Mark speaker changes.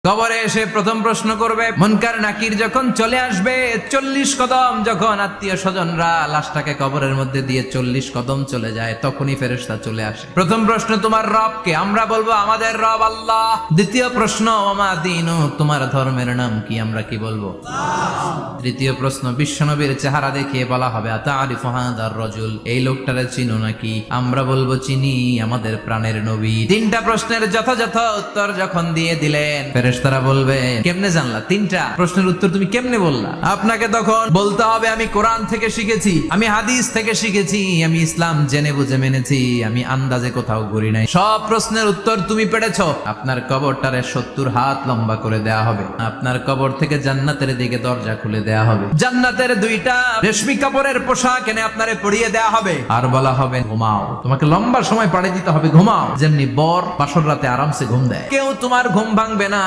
Speaker 1: কবরে এসে প্রথম প্রশ্ন করবে। মুনকার নাকির যখন চলে আসবে, 40 কদম যখন আত্মীয় স্বজনরা লাশটাকে কবরের মধ্যে দিয়ে 40 কদম চলে যায়, তখনই ফেরেশতা চলে আসে। প্রথম প্রশ্ন, তোমার রব কে? আমরা বলবো আমাদের রব আল্লাহ। দ্বিতীয় প্রশ্ন, ওমা দীনু, তোমার ধর্মের নাম কি? আমরা কি বলবো? তৃতীয় প্রশ্ন, বিশ্বনবীর চেহারা দেখিয়ে বলা হবে আতারিফু হাদার রাজুল, এই লোকটারে চিনো নাকি? আমরা বলবো চিনি, আমাদের প্রাণের নবী। তিনটা প্রশ্নের যথাযথ উত্তর যখন দিয়ে দিলেন, ফেরেশতারা বলবে কেমনে জানলা? তিনটা প্রশ্নের উত্তর তুমি কেমনে বললা? আপনাকে তখন বলতে হবে আমি কোরআন থেকে শিখেছি, আমি হাদিস থেকে শিখেছি, আমি ইসলাম জেনে বুঝে মেনেছি, আমি আন্দাজে কোথাও ঘুরি নাই। সব প্রশ্নের উত্তর তুমি পেরেছো। আপনার কবরটারে 70 হাত লম্বা করে দেয়া হবে। আপনার কবর থেকে জান্নাতের দিকে দরজা খুলে দেয়া হবে। জান্নাতের 2টা রেশমি কাপড়ের পোশাক এনে আপনারে পরিয়ে দেয়া হবে, আর বলা হবে ঘুমাও। তোমাকে লম্বা সময় পাড়ি দিতে হবে, ঘুমাও। যেমনি বর বাসর রাতে আরামসে ঘুম দেয়, কেউ তোমার ঘুম ভাঙবে না,